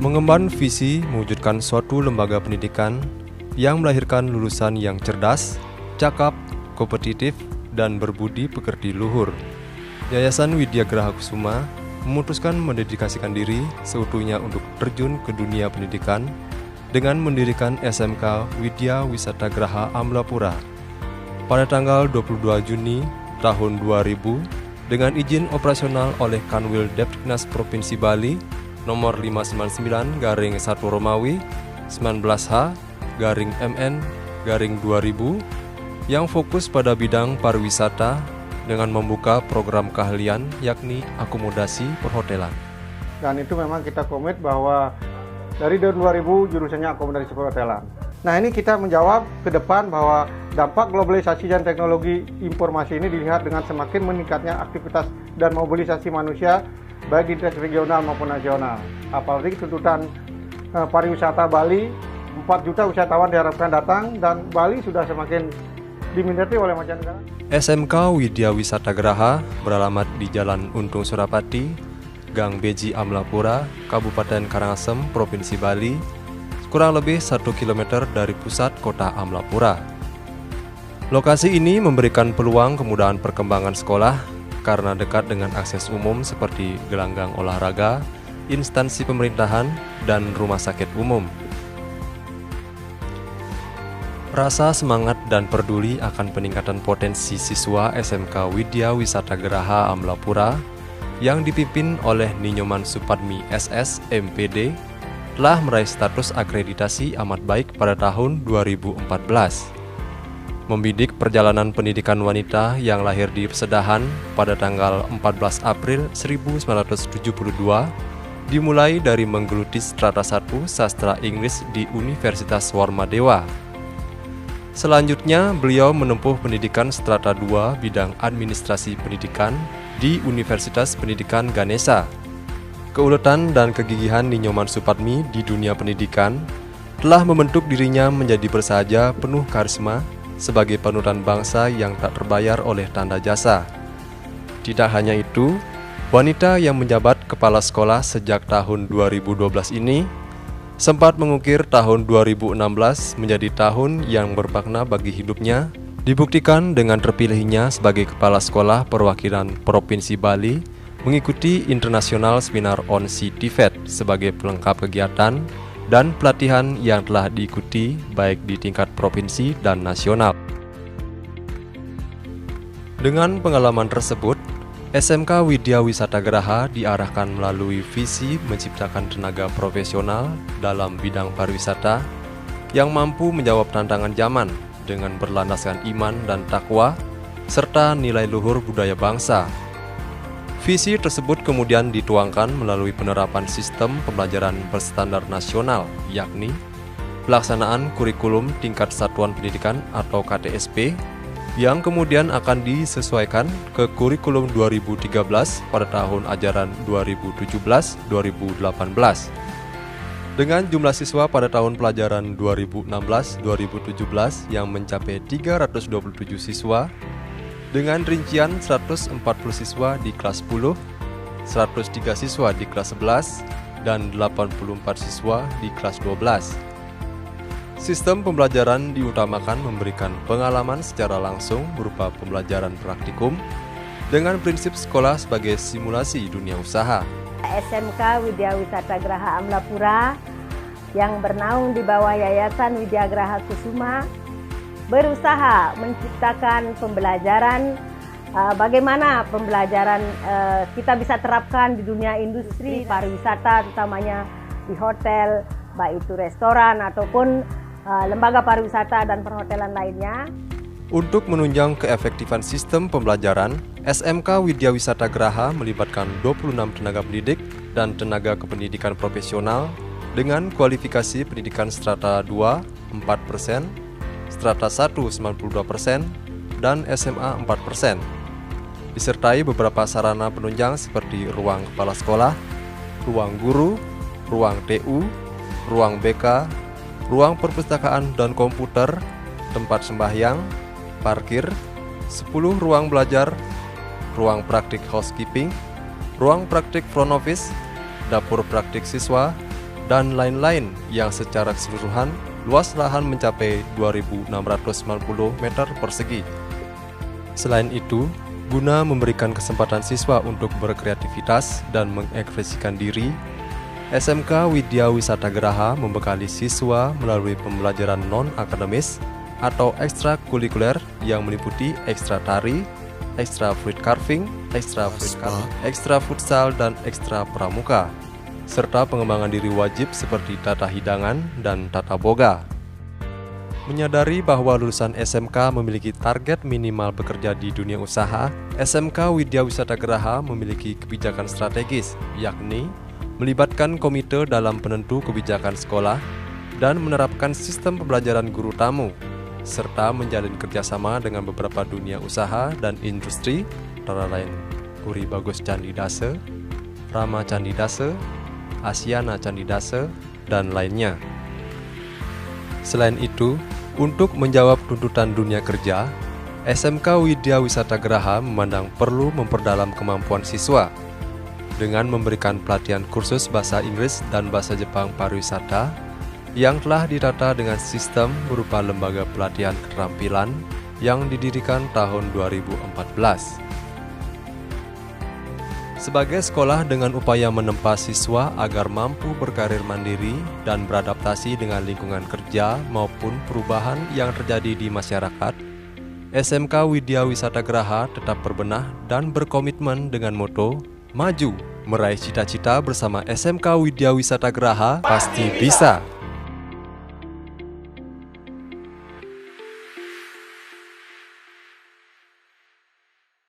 Mengemban visi mewujudkan suatu lembaga pendidikan yang melahirkan lulusan yang cerdas, cakap, kompetitif, dan berbudi pekerti luhur. Yayasan Widya Graha Kusuma memutuskan mendedikasikan diri seutuhnya untuk terjun ke dunia pendidikan dengan mendirikan SMK Widya Wisata Graha Amlapura pada tanggal 22 Juni tahun 2000 dengan izin operasional oleh Kanwil Depdiknas Provinsi Bali nomor 599/1 Romawi 19H/MN/2000 yang fokus pada bidang pariwisata dengan membuka program keahlian yakni akomodasi perhotelan. Dan itu memang kita komit bahwa dari tahun 2000 jurusannya akomodasi perhotelan. Nah, ini kita menjawab ke depan bahwa dampak globalisasi dan teknologi informasi ini dilihat dengan semakin meningkatnya aktivitas dan mobilisasi manusia baik di tingkat regional maupun nasional. Apalagi tuntutan pariwisata Bali, 4 juta wisatawan diharapkan datang dan Bali sudah semakin diminati oleh mancanegara. SMK Widya Wisata Graha beralamat di Jalan Untung Surapati, Gang Beji Amlapura, Kabupaten Karangasem, Provinsi Bali, kurang lebih 1 km dari pusat kota Amlapura. Lokasi ini memberikan peluang kemudahan perkembangan sekolah karena dekat dengan akses umum seperti gelanggang olahraga, instansi pemerintahan, dan rumah sakit umum. Rasa semangat dan peduli akan peningkatan potensi siswa SMK Widya Wisata Graha Amlapura yang dipimpin oleh Ninyoman Supadmi SS MPD telah meraih status akreditasi amat baik pada tahun 2014. Membidik perjalanan pendidikan wanita yang lahir di Pesedahan pada tanggal 14 April 1972 dimulai dari menggeluti strata 1 sastra Inggris di Universitas Warmadewa. Selanjutnya, beliau menempuh pendidikan strata 2 bidang administrasi pendidikan di Universitas Pendidikan Ganesha. Keuletan dan kegigihan Ninyoman Supadmi di dunia pendidikan telah membentuk dirinya menjadi bersahaja penuh karisma sebagai panutan bangsa yang tak terbayar oleh tanda jasa. Tidak hanya itu, wanita yang menjabat kepala sekolah sejak tahun 2012 ini sempat mengukir tahun 2016 menjadi tahun yang bermakna bagi hidupnya, dibuktikan dengan terpilihnya sebagai kepala sekolah perwakilan Provinsi Bali mengikuti International Seminar on Sea TVET sebagai pelengkap kegiatan dan pelatihan yang telah diikuti baik di tingkat provinsi dan nasional. Dengan pengalaman tersebut, SMK Widya Wisata Graha diarahkan melalui visi menciptakan tenaga profesional dalam bidang pariwisata yang mampu menjawab tantangan zaman dengan berlandaskan iman dan takwa serta nilai luhur budaya bangsa. Visi tersebut kemudian dituangkan melalui penerapan sistem pembelajaran berstandar nasional, yakni pelaksanaan kurikulum tingkat satuan pendidikan atau KTSP, yang kemudian akan disesuaikan ke kurikulum 2013 pada tahun ajaran 2017-2018. Dengan jumlah siswa pada tahun pelajaran 2016-2017 yang mencapai 327 siswa, dengan rincian 140 siswa di kelas 10, 103 siswa di kelas 11, dan 84 siswa di kelas 12. Sistem pembelajaran diutamakan memberikan pengalaman secara langsung berupa pembelajaran praktikum dengan prinsip sekolah sebagai simulasi dunia usaha. SMK Widya Wisata Graha Amlapura yang bernaung di bawah Yayasan Widya Graha Kusuma berusaha menciptakan pembelajaran bagaimana pembelajaran kita bisa terapkan di dunia industri pariwisata, terutamanya di hotel, baik itu restoran ataupun lembaga pariwisata dan perhotelan lainnya. Untuk menunjang keefektifan sistem pembelajaran, SMK Widya Wisata Graha melibatkan 26 tenaga pendidik dan tenaga kependidikan profesional dengan kualifikasi pendidikan strata 2 4%, strata 1 92%, dan SMA 4%. Disertai beberapa sarana penunjang seperti ruang kepala sekolah, ruang guru, ruang TU, ruang BK, ruang perpustakaan dan komputer, tempat sembahyang, parkir, 10 ruang belajar, ruang praktik housekeeping, ruang praktik front office, dapur praktik siswa, dan lain-lain yang secara keseluruhan luas lahan mencapai 2.690 meter persegi. Selain itu, guna memberikan kesempatan siswa untuk berkreativitas dan mengekspresikan diri, SMK Widya Wisata Geraha membekali siswa melalui pembelajaran non-akademis atau ekstrakurikuler yang meliputi ekstra tari, ekstra fruit carving, ekstra futsal, dan ekstra pramuka, serta pengembangan diri wajib seperti tata hidangan dan tata boga. Menyadari bahwa lulusan SMK memiliki target minimal bekerja di dunia usaha, SMK Widya Wisata Geraha memiliki kebijakan strategis, yakni melibatkan komite dalam penentu kebijakan sekolah dan menerapkan sistem pembelajaran guru tamu, serta menjalin kerjasama dengan beberapa dunia usaha dan industri, antara lain Puri Bagus Candidase, Rama Candidase, Asiana Candidase, dan lainnya. Selain itu, untuk menjawab tuntutan dunia kerja, SMK Widya Wisata Geraha memandang perlu memperdalam kemampuan siswa dengan memberikan pelatihan kursus bahasa Inggris dan bahasa Jepang pariwisata yang telah ditata dengan sistem berupa lembaga pelatihan keterampilan yang didirikan tahun 2014. Sebagai sekolah dengan upaya menempa siswa agar mampu berkarir mandiri dan beradaptasi dengan lingkungan kerja maupun perubahan yang terjadi di masyarakat, SMK Widya Wisata Geraha tetap berbenah dan berkomitmen dengan moto Maju, meraih cita-cita bersama SMK Widya Wisata Geraha, pasti bisa.